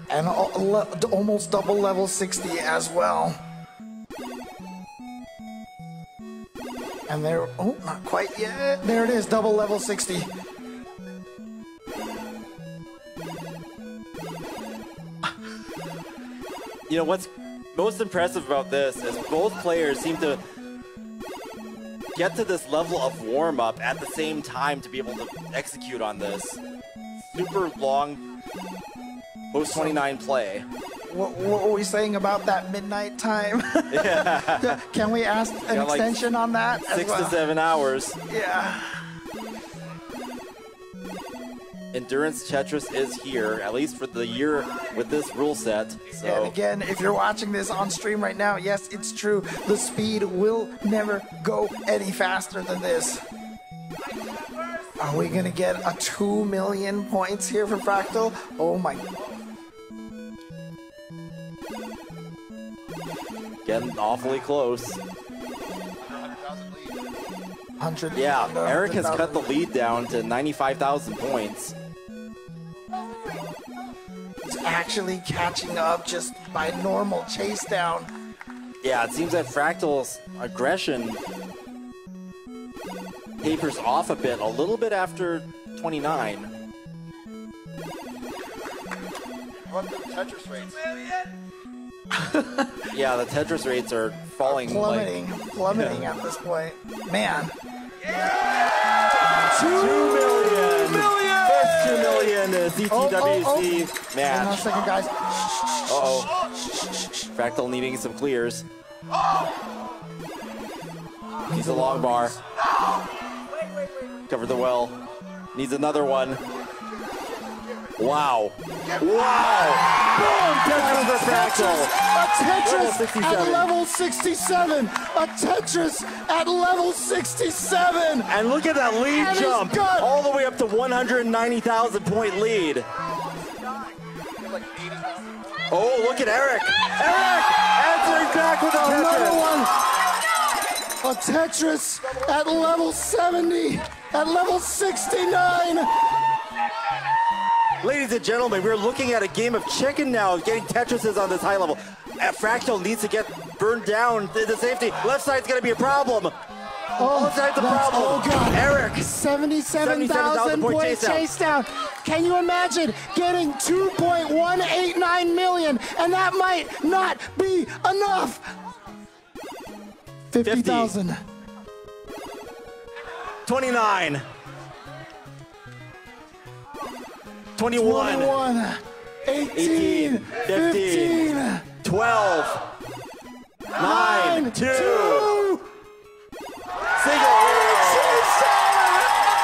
And almost double level 60 as well. And there, oh, not quite yet. There it is, double level 60.
You know, what's most impressive about this is both players seem to get to this level of warm-up at the same time to be able to execute on this super long post-29 play.
What were we saying about that midnight time?
Yeah.
Can we ask an extension on that?
6 to 7 hours.
Yeah.
Endurance Tetris is here, at least for the year with this rule set. So.
And again, if you're watching this on stream right now, yes, it's true. The speed will never go any faster than this. Are we going to get a 2 million points here for Fractal? Oh my.
Getting awfully close.
100.
Yeah, Eric has cut the lead down to 95,000 points.
It's actually catching up just by normal chase down.
Yeah, it seems that Fractal's aggression tapers off a little bit after 29.
What the Tetris rates?
Yeah, the Tetris rates are falling.
Plummeting at this point. Man.
2 million! First 2 million in a CTWC match.
Hang on a second, guys.
Uh-oh. Fractal needing some clears. Needs a long bar. Cover the well. Needs another one. Wow. Wow! Boom! Tetris for Fractal.
A Tetris at level 67. A Tetris at level 67.
And look at that lead jump. All the way up to 190,000 point lead. Oh, look at Eric. Eric answering back with
another one. A Tetris at level 70. At level 69.
Ladies and gentlemen, we're looking at a game of chicken now, getting Tetrises on this high level. Fractal needs to get burned down to the safety. Left side's going to be a problem. Left side's a problem.
Oh, God.
Eric.
77,000 point chase down. Can you imagine getting 2.189 million? And that might not be enough. 50,000.
29. 21,
18, 15,
12, 9, 2. Single.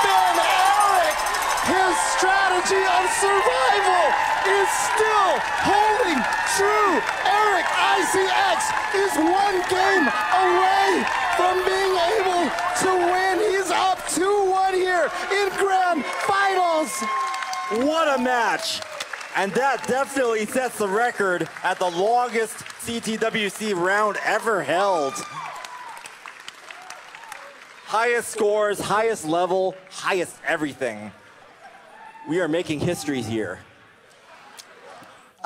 Ben Eric, his strategy of survival is still holding true. EricICX is one game away from being able to win. He's up 2-1 here in Grand Finals.
What a match! And that definitely sets the record at the longest CTWC round ever held. Highest scores, highest level, highest everything. We are making history here.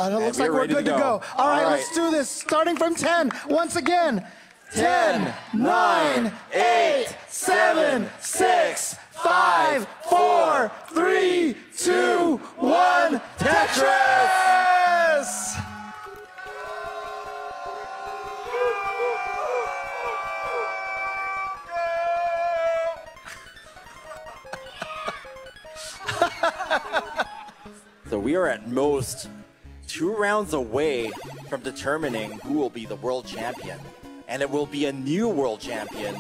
It looks like we're good to go. All right, let's do this. Starting from 10, once again. 10, 9, 8, 7, 6, 5, 4, 3, 2, 1, Tetris!
So we are at most 2 rounds away from determining who will be the world champion. And it will be a new world champion.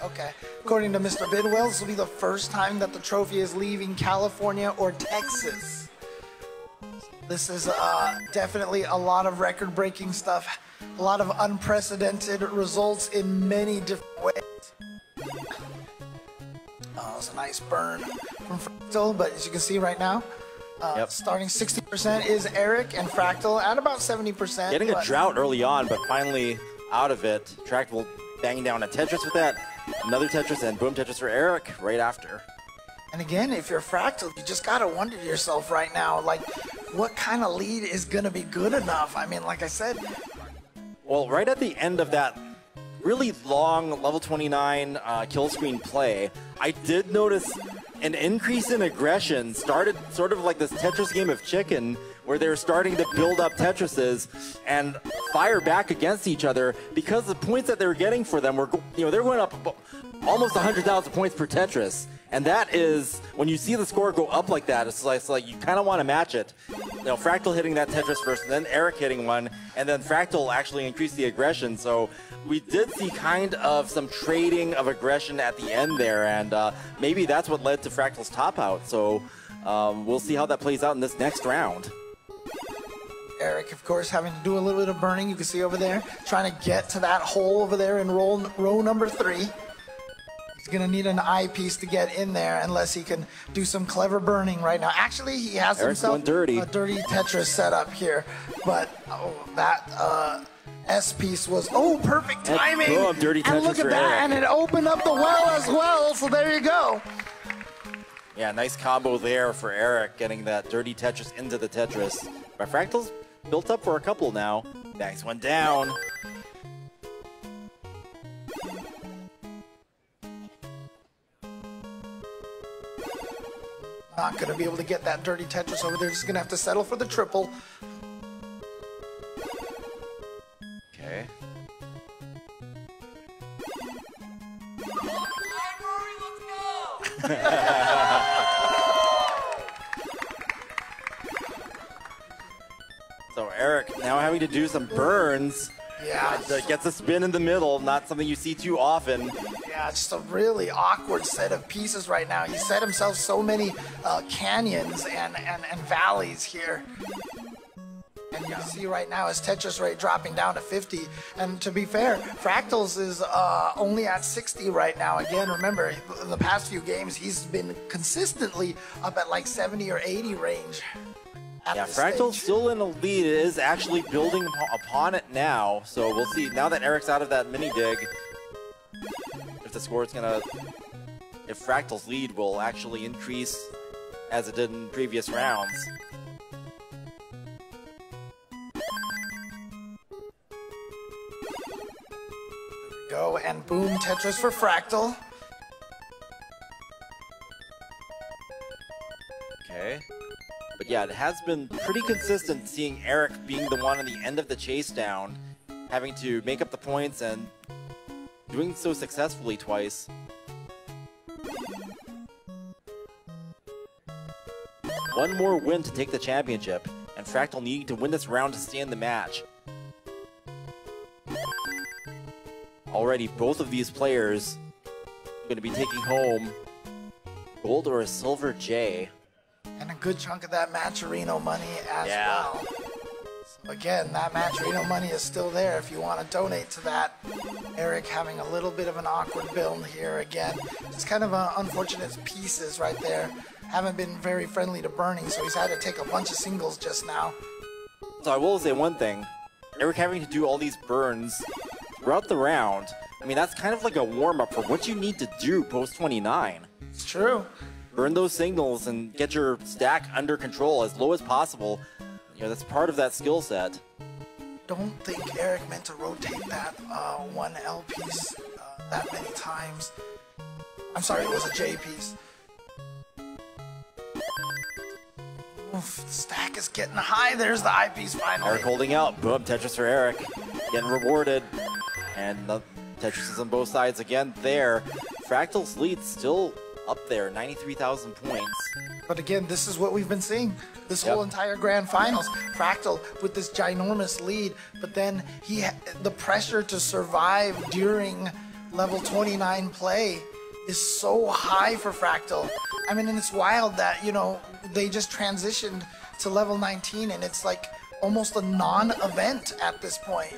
Okay. According to Mr. Bidwell, this will be the first time that the trophy is leaving California or Texas. This is definitely a lot of record-breaking stuff. A lot of unprecedented results in many different ways. It's a nice burn from Fractal, but as you can see right now, starting 60% is Eric and Fractal at about 70%.
Getting a drought early on, but finally out of it. Tractable banging down a Tetris with that. Another Tetris and boom Tetris for Eric right after.
And again, if you're Fractal, you just gotta wonder to yourself right now, like, what kind of lead is gonna be good enough? I mean, like I said.
Well, right at the end of that really long level 29 kill screen play, I did notice an increase in aggression. Started sort of like this Tetris game of chicken where they're starting to build up Tetrises and fire back against each other because the points that they're getting for them were, they're going up almost 100,000 points per Tetris. And that is, when you see the score go up like that, it's like you kind of want to match it. Fractal hitting that Tetris first, and then Eric hitting one, and then Fractal actually increased the aggression. So we did see kind of some trading of aggression at the end there, and maybe that's what led to Fractal's top out. So we'll see how that plays out in this next round.
Eric, of course, having to do a little bit of burning. You can see over there, trying to get to that hole over there in row number 3. He's going to need an eyepiece to get in there unless he can do some clever burning right now. Actually, he has
Eric's
himself
dirty.
A dirty Tetris setup here. But that S-piece was, perfect timing.
Boom, dirty Tetris
and look at
for
that,
Eric.
and it opened up the well as well, so there you go.
Yeah, nice combo there for Eric, getting that dirty Tetris into the Tetris. But Fractal's built up for a couple now. Bangs one down.
Not going to be able to get that dirty Tetris over there. Just going to have to settle for the triple.
Okay. So Eric now having to do some burns.
Yeah.
Gets a spin in the middle, not something you see too often.
Yeah, just a really awkward set of pieces right now. He set himself so many canyons and valleys here. And you can see right now his Tetris rate dropping down to 50. And to be fair, Fractals is only at 60 right now. Again, remember, in the past few games, he's been consistently up at like 70 or 80 range.
Yeah, Fractal's still in the lead. It is actually building upon it now. So we'll see. Now that Eric's out of that mini dig, if the score is gonna, if Fractal's lead will actually increase as it did in previous rounds.
Go and boom, Tetris for Fractal.
Okay. But yeah, it has been pretty consistent seeing Eric being the one on the end of the chase down, having to make up the points and doing so successfully twice. One more win to take the championship, and Fractal needing to win this round to stay in the match. Already, both of these players are going to be taking home gold or a silver J.
And a good chunk of that Matcherino money as well. So again, that Matcherino money is still there if you want to donate to that. Eric having a little bit of an awkward build here again. Just kind of unfortunate pieces right there. Haven't been very friendly to burning, so he's had to take a bunch of singles just now.
So I will say one thing. Eric having to do all these burns throughout the round, I mean, that's kind of like a warm-up for what you need to do post-29.
It's true.
Burn those signals and get your stack under control as low as possible. That's part of that skill set.
Don't think Eric meant to rotate that one L piece that many times. I'm sorry, it was a J piece. Oof, the stack is getting high. There's the I piece finally.
Eric holding out. Boom, Tetris for Eric. Getting rewarded. And the Tetris is on both sides again there. Fractal's lead still up there, 93,000 points.
But again, this is what we've been seeing this whole entire grand finals. Fractal with this ginormous lead, but then the pressure to survive during level 29 play is so high for Fractal. I mean, and it's wild that, they just transitioned to level 19 and it's like almost a non-event at this point,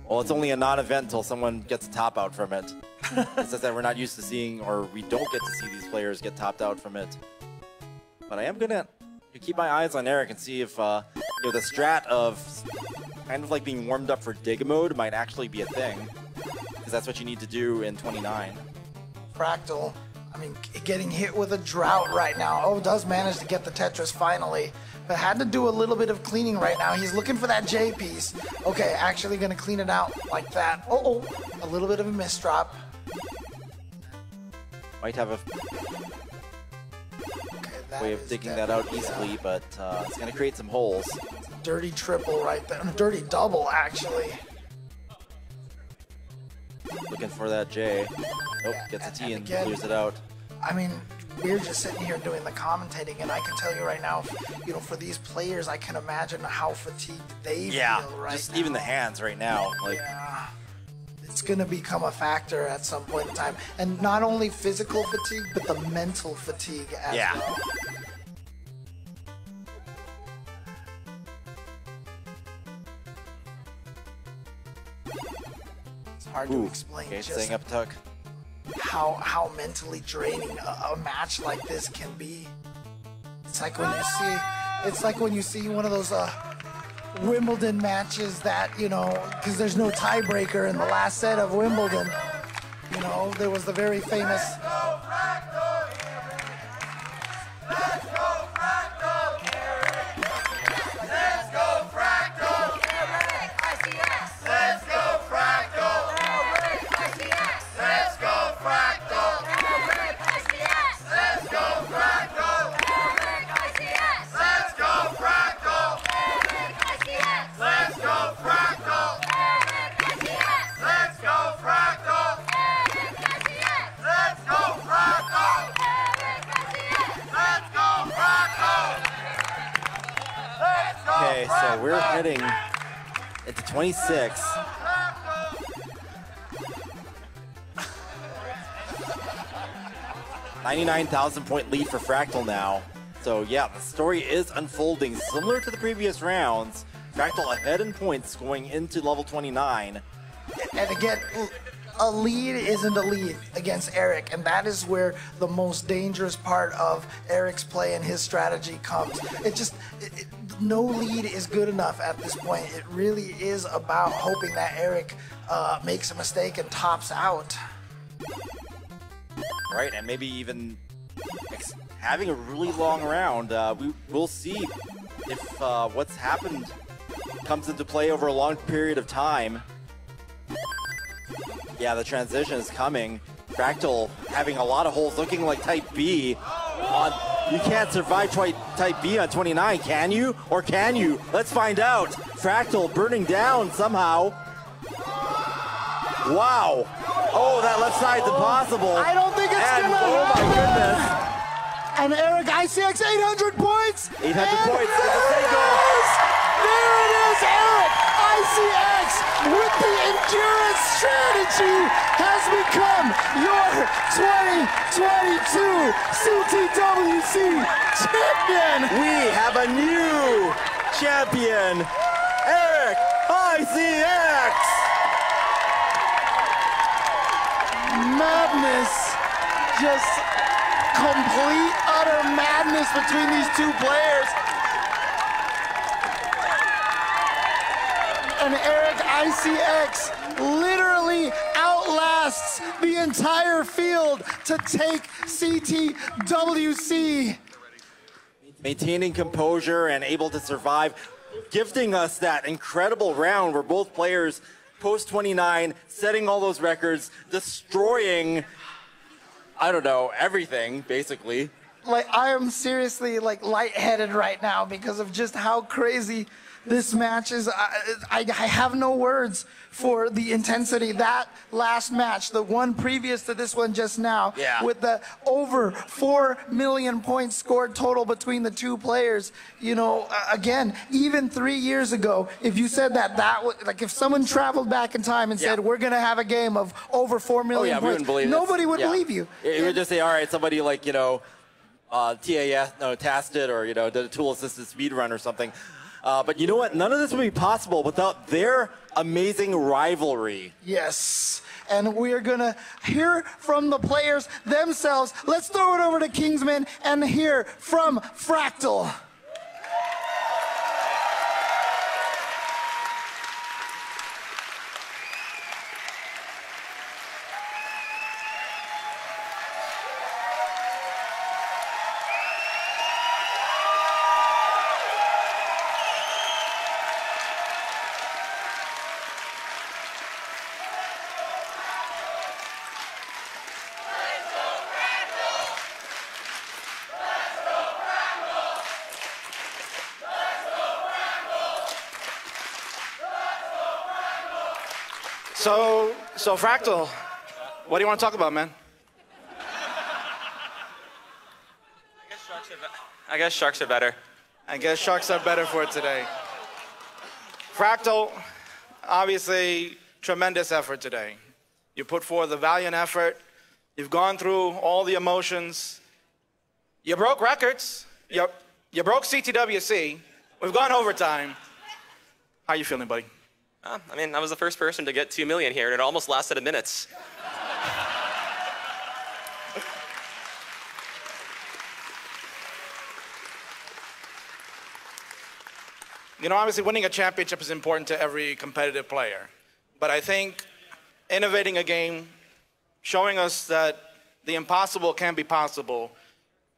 Well, it's only a non-event until someone gets a top out from it. It's just that we're not used to seeing, or we don't get to see these players get topped out from it. But I am gonna keep my eyes on Eric and see if the strat of kind of like being warmed up for dig mode might actually be a thing, because that's what you need to do in 29.
Fractal, I mean, getting hit with a drought right now. Oh, does manage to get the Tetris finally, but had to do a little bit of cleaning right now. He's looking for that J piece. Okay, actually gonna clean it out like that. Oh, a little bit of a misdrop.
Might have a...
Okay,
way of digging that out easily, but it's going to create some holes.
Dirty triple right there. Dirty double, actually.
Looking for that J. Nope, gets a T and clears it out.
I mean, we're just sitting here doing the commentating, and I can tell you right now, you know, for these players, I can imagine how fatigued they feel right
just
now.
even the hands right now. Like,
yeah. It's going to become a factor at some point in time. And not only physical fatigue, but the mental fatigue as well. It's hard to explain just
staying up tuck.
how mentally draining a match like this can be. It's like when you see one of those Wimbledon matches that, you know, because there's no tiebreaker in the last set of Wimbledon. You know, there was the very famous
So we're heading into 26. $99,000-point lead for Fractal now. So yeah, the story is unfolding similar to the previous rounds. Fractal ahead in points going into level 29.
And again, a lead isn't a lead against Eric, and that is where the most dangerous part of Eric's play and his strategy comes. No lead is good enough at this point. It really is about hoping that Eric makes a mistake and tops out.
Right, and maybe even having a really long round. We'll see if what's happened comes into play over a long period of time. Yeah, the transition is coming. Fractal having a lot of holes, looking like Type B. You can't survive Type B on 29, can you? Or can you? Let's find out. Fractal burning down somehow. Wow. Oh, that left side's impossible.
I don't think it's gonna happen.
Oh my goodness.
And EricICX 800 points.
800 points.
There it is, EricICX with the endurance strategy has become your 2022 CTWC champion.
We have a new champion, EricICX.
Madness, just complete, utter madness between these two players. And EricICX literally outlasts the entire field to take CTWC.
Maintaining composure and able to survive, gifting us that incredible round where both players post 29, setting all those records, destroying, I don't know, everything, basically.
Like, I am seriously, like, lightheaded right now because of just how crazy this match is. I have no words for the intensity. That last match, the one previous to this one just now, with the over 4 million points scored total between the two players. You know, again, even 3 years ago, if you said that like if someone traveled back in time and said, we're going to have a game of over 4 million points, nobody would believe you.
It would just say, all right, somebody like, you know, tasted or, you know, did a tool-assisted speed run or something. But you know what? None of this would be possible without their amazing rivalry.
Yes. And we are going to hear from the players themselves. Let's throw it over to Kingsman and hear from Fractal.
So Fractal, what do you want to talk about, man?
I guess sharks are better.
I guess sharks are better for today. Fractal, obviously, tremendous effort today. You put forth a valiant effort. You've gone through all the emotions. You broke records. You broke CTWC. We've gone overtime. How you feeling, buddy?
I mean, I was the first person to get 2 million here, and it almost lasted a minute.
You know, obviously winning a championship is important to every competitive player. But I think innovating a game, showing us that the impossible can be possible,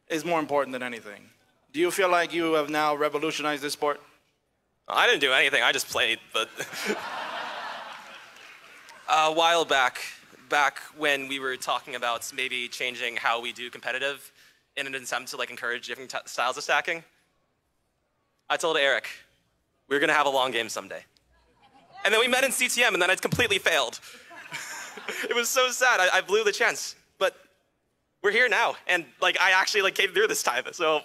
is more important than anything. Do you feel like you have now revolutionized this sport?
I didn't do anything, I just played, but... A while back when we were talking about maybe changing how we do competitive in an attempt to encourage different styles of stacking, I told Eric, we were gonna have a long game someday. And then we met in CTM and then it completely failed. It was so sad, I blew the chance. But we're here now, and I actually came through this time, so.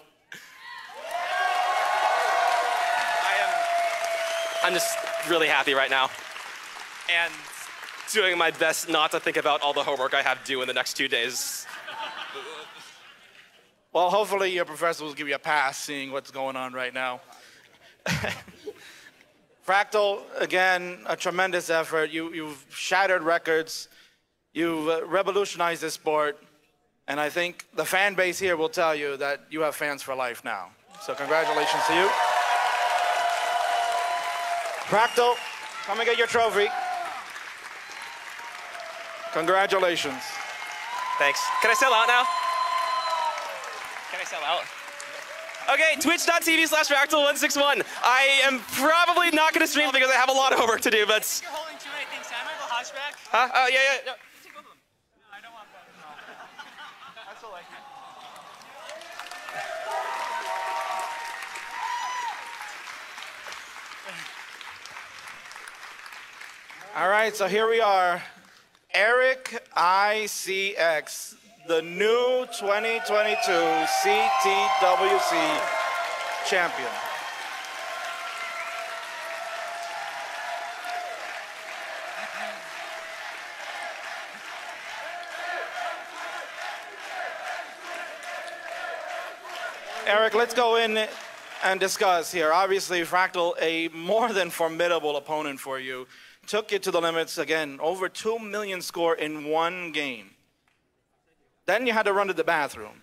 I'm just really happy right now. And doing my best not to think about all the homework I have due in the next 2 days.
Well, hopefully your professor will give you a pass seeing what's going on right now. Fractal, again, a tremendous effort. You've shattered records. You've revolutionized this sport. And I think the fan base here will tell you that you have fans for life now. So congratulations to you. Fractal, come and get your trophy. Congratulations.
Thanks. Can I sell out now? Can I sell out? Okay, twitch.tv/Fractal161. I am probably not going to stream because I have a lot of homework to do, but...
You're holding too many things. Can I have the hatchback?
Huh? Oh, yeah.
No. Take both of them. No, I don't want both. No. I still like it.
All right, so here we are. EricICX, the new 2022 CTWC champion. Eric, let's go in and discuss here. Obviously, Fractal, a more than formidable opponent for you. Took you to the limits, again, over 2 million score in one game. Then you had to run to the bathroom.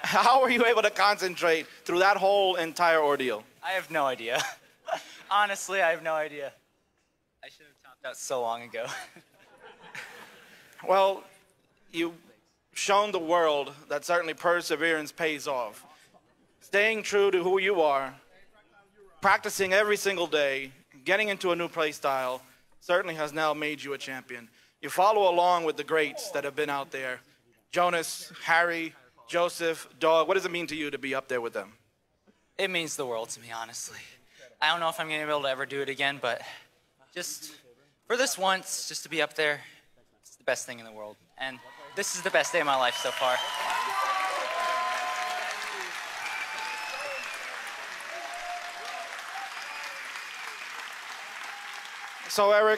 How were you able to concentrate through that whole entire ordeal?
I have no idea. Honestly, I have no idea. I should have topped out so long ago.
Well, you've shown the world that certainly perseverance pays off. Staying true to who you are, practicing every single day, getting into a new play style certainly has now made you a champion. You follow along with the greats that have been out there. Jonas, Harry, Joseph, Dog. What does it mean to you to be up there with them?
It means the world to me, honestly. I don't know if I'm going to be able to ever do it again, but just for this once, just to be up there, it's the best thing in the world. And this is the best day of my life so far.
So, Eric,